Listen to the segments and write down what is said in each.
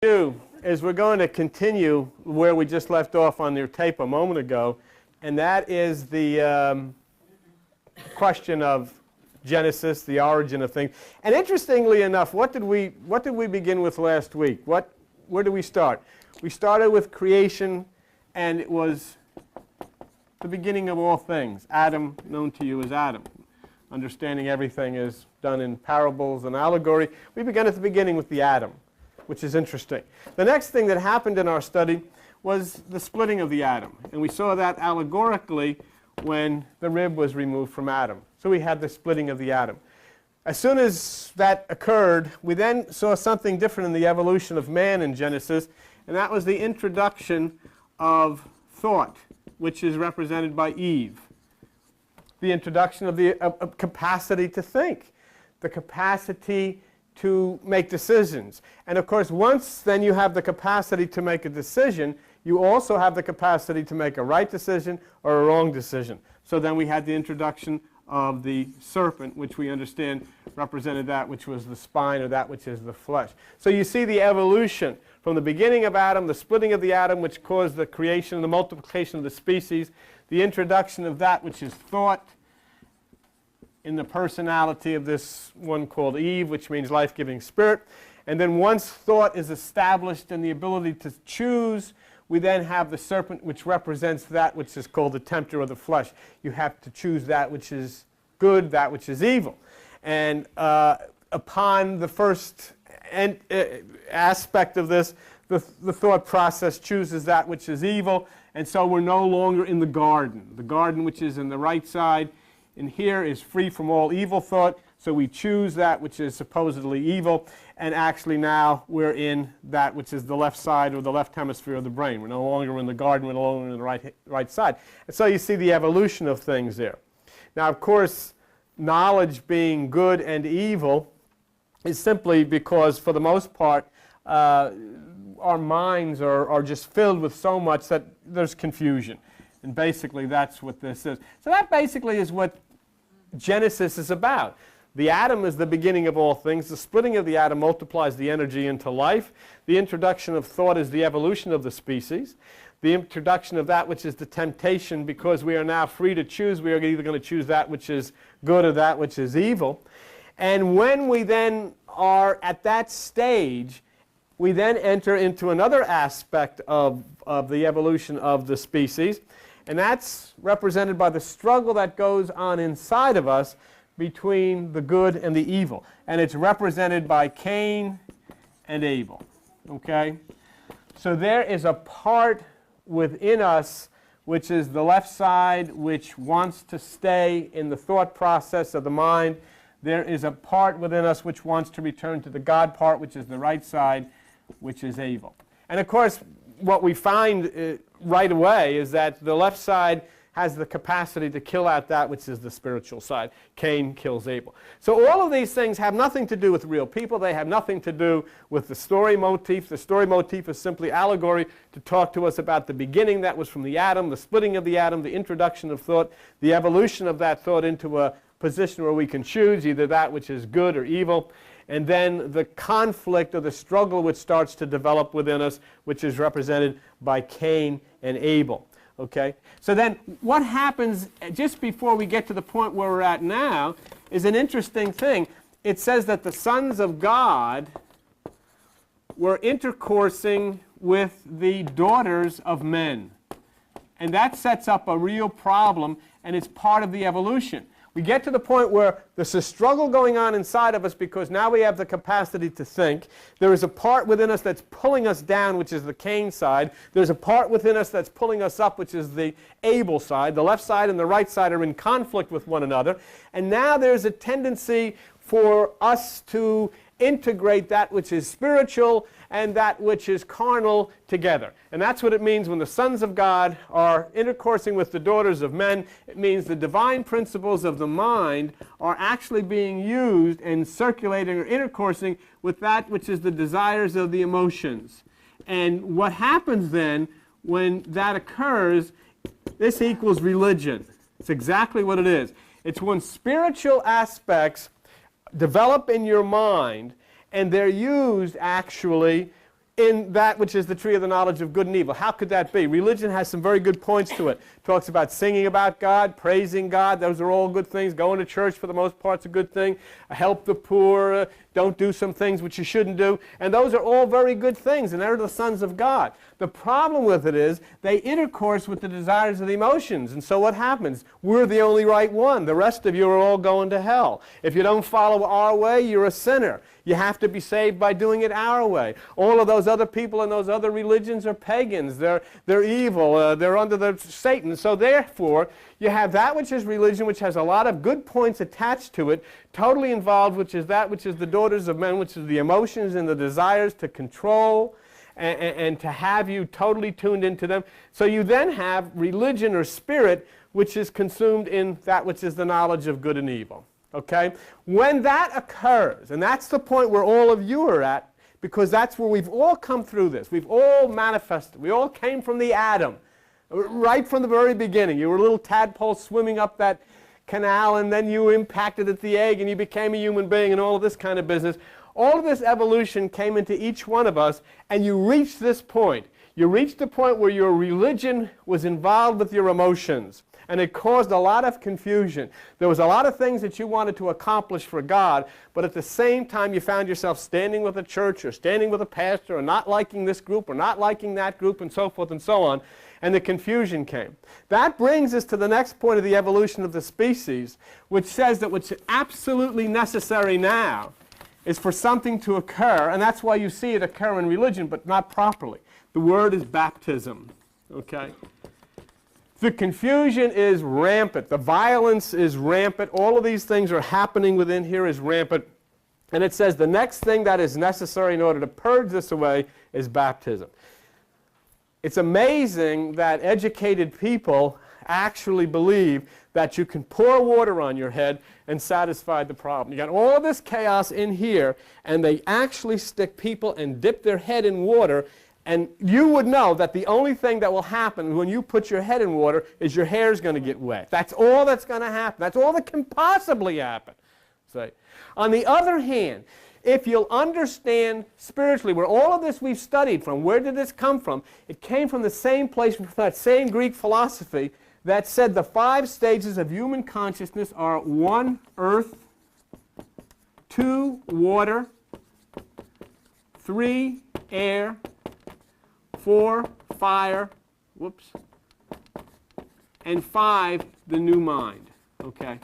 Do is we're going to continue where we just left off on your tape a moment ago, and that is the question of Genesis, the origin of things. And interestingly enough, what did we begin with last week? Where did we start? We started with creation, and it was the beginning of all things. Adam, known to you as Adam. Understanding everything is done in parables and allegory. We began at the beginning with the Adam, which is interesting. The next thing that happened in our study was the splitting of the atom. And we saw that allegorically when the rib was removed from Adam. So we had the splitting of the atom. As soon as that occurred, we then saw something different in the evolution of man in Genesis, and that was the introduction of thought, which is represented by Eve. The introduction of the capacity to think, the capacity to make decisions. And of course, once then you have the capacity to make a decision, you also have the capacity to make a right decision or a wrong decision. So then we had the introduction of the serpent, which we understand represented that which was the spine, or that which is the flesh. So you see the evolution from the beginning of Adam, the splitting of the atom, which caused the creation and the multiplication of the species, the introduction of that which is thought, in the personality of this one called Eve, which means life-giving spirit. And then once thought is established and the ability to choose, we then have the serpent, which represents that which is called the tempter of the flesh. You have to choose that which is good, that which is evil. And upon the first aspect of this, the thought process chooses that which is evil, and so we're no longer in the garden. The garden, which is in the right side, in here is free from all evil thought, so we choose that which is supposedly evil, and actually now we're in that which is the left side or the left hemisphere of the brain. We're no longer in the garden, we're no longer in the right side. And so you see the evolution of things there. Now, of course, knowledge being good and evil is simply because, for the most part, our minds are just filled with so much that there's confusion. And basically, that's what this is. So that basically is what Genesis is about. The atom is the beginning of all things. The splitting of the atom multiplies the energy into life. The introduction of thought is the evolution of the species. The introduction of that which is the temptation, because we are now free to choose. We are either going to choose that which is good or that which is evil. And when we then are at that stage, we then enter into another aspect of the evolution of the species. And that's represented by the struggle that goes on inside of us between the good and the evil. And it's represented by Cain and Abel. Okay? So there is a part within us which is the left side, which wants to stay in the thought process of the mind. There is a part within us which wants to return to the God part, which is the right side, which is Abel. And of course, what we find right away is that the left side has the capacity to kill out that which is the spiritual side. Cain kills Abel. So all of these things have nothing to do with real people. They have nothing to do with the story motif. The story motif is simply allegory to talk to us about the beginning that was from the atom, the splitting of the atom, the introduction of thought, the evolution of that thought into a position where we can choose either that which is good or evil, and then the conflict or the struggle which starts to develop within us, which is represented by Cain and Abel. Okay? So then what happens just before we get to the point where we're at now is an interesting thing. It says that the sons of God were intercoursing with the daughters of men. And that sets up a real problem, and it's part of the evolution. We get to the point where there's a struggle going on inside of us because now we have the capacity to think. There is a part within us that's pulling us down, which is the Cain side. There's a part within us that's pulling us up, which is the Abel side. The left side and the right side are in conflict with one another. And now there's a tendency for us to integrate that which is spiritual and that which is carnal together. And that's what it means when the sons of God are intercoursing with the daughters of men. It means the divine principles of the mind are actually being used and circulating or intercoursing with that which is the desires of the emotions. And what happens then when that occurs, this equals religion. It's exactly what it is. It's when spiritual aspects develop in your mind, and they're used actually in that which is the tree of the knowledge of good and evil. How could that be? Religion has some very good points to it. Talks about singing about God, praising God. Those are all good things. Going to church for the most part is a good thing. Help the poor. Don't do some things which you shouldn't do. And those are all very good things, and they're the sons of God. The problem with it is they intercourse with the desires of the emotions. And so what happens? We're the only right one. The rest of you are all going to hell. If you don't follow our way, you're a sinner. You have to be saved by doing it our way. All of those other people in those other religions are pagans. They're evil. They're under the Satan. So therefore, you have that which is religion, which has a lot of good points attached to it, totally involved, which is that which is the daughters of men, which is the emotions and the desires to control and to have you totally tuned into them. So you then have religion or spirit, which is consumed in that which is the knowledge of good and evil. Okay? When that occurs, and that's the point where all of you are at, because that's where we've all come through this. We've all manifested. We all came from the atom, right from the very beginning. You were a little tadpole swimming up that canal, and then you impacted at the egg, and you became a human being, and all of this kind of business. All of this evolution came into each one of us, and you reached this point. You reached the point where your religion was involved with your emotions. And it caused a lot of confusion. There was a lot of things that you wanted to accomplish for God, but at the same time you found yourself standing with a church or standing with a pastor or not liking this group or not liking that group and so forth and so on, and the confusion came. That brings us to the next point of the evolution of the species, which says that what's absolutely necessary now is for something to occur, and that's why you see it occur in religion, but not properly. The word is baptism. Okay? The confusion is rampant. The violence is rampant. All of these things are happening within here is rampant. And it says the next thing that is necessary in order to purge this away is baptism. It's amazing that educated people actually believe that you can pour water on your head and satisfy the problem. You got all of this chaos in here, and they actually stick people and dip their head in water. And you would know that the only thing that will happen when you put your head in water is your hair is going to get wet. That's all that's going to happen. That's all that can possibly happen. See? On the other hand, if you'll understand spiritually where all of this we've studied from, where did this come from? It came from the same place, from that same Greek philosophy that said the 5 stages of human consciousness are 1, earth, 2, water, 3, air, 4, fire, and 5, the new mind. Okay,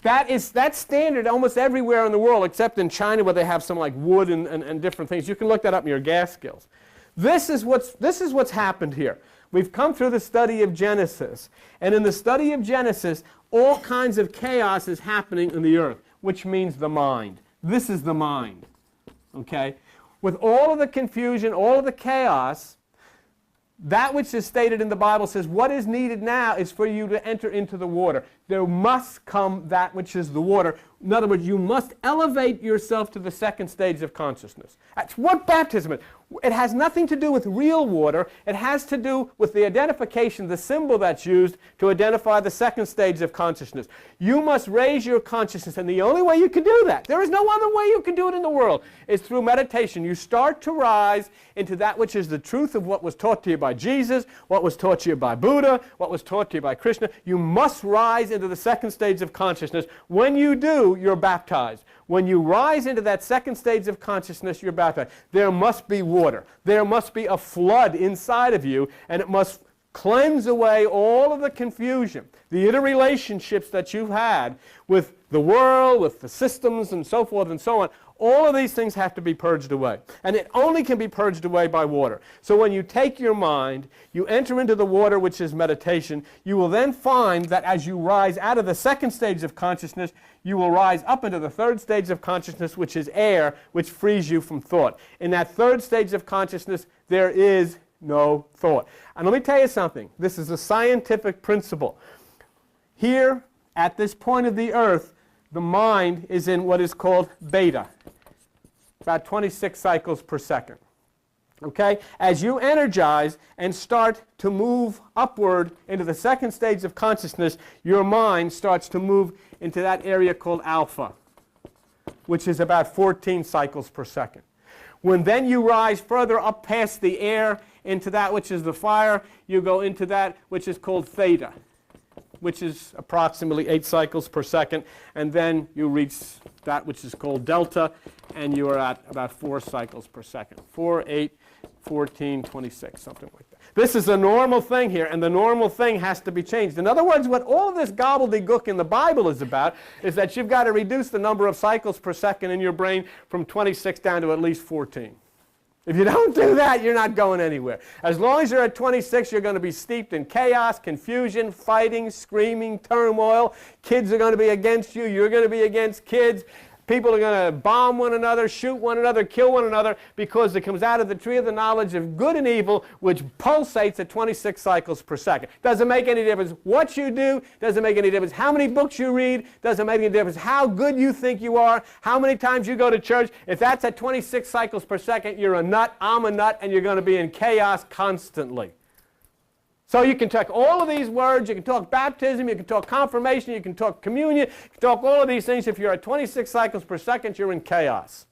that's standard almost everywhere in the world, except in China where they have some like wood and different things. You can look that up in your gas skills. This is what's happened here. We've come through the study of Genesis, and in the study of Genesis, all kinds of chaos is happening in the earth, which means the mind. This is the mind. Okay, with all of the confusion, all of the chaos. That which is stated in the Bible says what is needed now is for you to enter into the water. There must come that which is the water. In other words, you must elevate yourself to the second stage of consciousness. That's what baptism is. It has nothing to do with real water. It has to do with the identification, the symbol that's used to identify the second stage of consciousness. You must raise your consciousness, and the only way you can do that, there is no other way you can do it in the world, is through meditation. You start to rise into that which is the truth of what was taught to you by Jesus, what was taught to you by Buddha, what was taught to you by Krishna. You must rise into the second stage of consciousness. When you do, you're baptized. When you rise into that second stage of consciousness, you're baptized. There must be water. There must be a flood inside of you, and it must cleanse away all of the confusion, the interrelationships that you've had with the world, with the systems, and so forth and so on. All of these things have to be purged away. And it only can be purged away by water. So when you take your mind, you enter into the water, which is meditation, you will then find that as you rise out of the second stage of consciousness, you will rise up into the third stage of consciousness, which is air, which frees you from thought. In that third stage of consciousness, there is no thought. And let me tell you something. This is a scientific principle. Here, at this point of the earth, the mind is in what is called beta, about 26 cycles per second. Okay? As you energize and start to move upward into the second stage of consciousness, your mind starts to move into that area called alpha, which is about 14 cycles per second. When then you rise further up past the air into that which is the fire, you go into that which is called theta, which is approximately 8 cycles per second, and then you reach that which is called delta, and you are at about 4 cycles per second. 4, 8, 14, 26, something like that. This is a normal thing here, and the normal thing has to be changed. In other words, what all of this gobbledygook in the Bible is about is that you've got to reduce the number of cycles per second in your brain from 26 down to at least 14. If you don't do that, you're not going anywhere. As long as you're at 26, you're going to be steeped in chaos, confusion, fighting, screaming, turmoil. Kids are going to be against you. You're going to be against kids. People are going to bomb one another, shoot one another, kill one another, because it comes out of the tree of the knowledge of good and evil, which pulsates at 26 cycles per second. Doesn't make any difference what you do. Doesn't make any difference how many books you read. Doesn't make any difference how good you think you are, how many times you go to church. If that's at 26 cycles per second, you're a nut, I'm a nut, and you're going to be in chaos constantly. So you can talk all of these words, you can talk baptism, you can talk confirmation, you can talk communion, you can talk all of these things. If you're at 26 cycles per second, you're in chaos.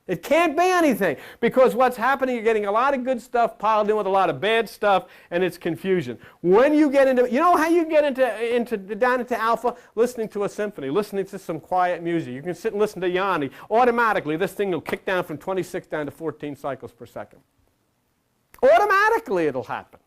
It can't be anything, because what's happening, you're getting a lot of good stuff piled in with a lot of bad stuff, and it's confusion. When you get into, you know how you get down into alpha? Listening to a symphony, listening to some quiet music. You can sit and listen to Yanni. Automatically, this thing will kick down from 26 down to 14 cycles per second. Automatically, it'll happen.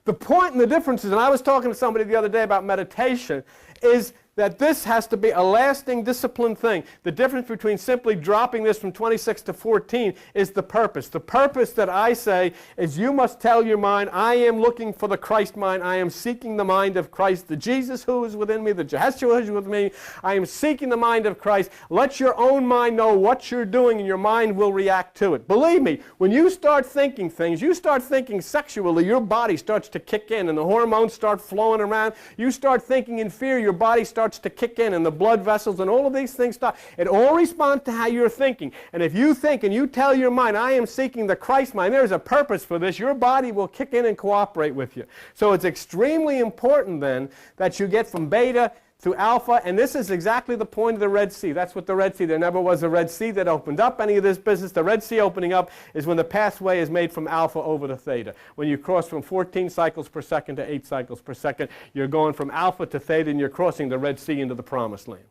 The point and the difference is, and I was talking to somebody the other day about meditation, is that this has to be a lasting, disciplined thing. The difference between simply dropping this from 26 to 14 is the purpose. The purpose that I say is you must tell your mind, I am looking for the Christ mind. I am seeking the mind of Christ, the Jesus who is within me, the Jehoshua who is with me. I am seeking the mind of Christ. Let your own mind know what you're doing, and your mind will react to it. Believe me, when you start thinking things, you start thinking sexually, your body starts to kick in, and the hormones start flowing around. You start thinking in fear, your body starts to kick in, and the blood vessels and all of these things start. It all responds to how you're thinking. And if you think and you tell your mind, I am seeking the Christ mind, there's a purpose for this, your body will kick in and cooperate with you. So it's extremely important then that you get from beta to alpha, and this is exactly the point of the Red Sea. That's what the Red Sea, there never was a Red Sea that opened up any of this business. The Red Sea opening up is when the pathway is made from alpha over to theta. When you cross from 14 cycles per second to 8 cycles per second, you're going from alpha to theta, and you're crossing the Red Sea into the Promised Land.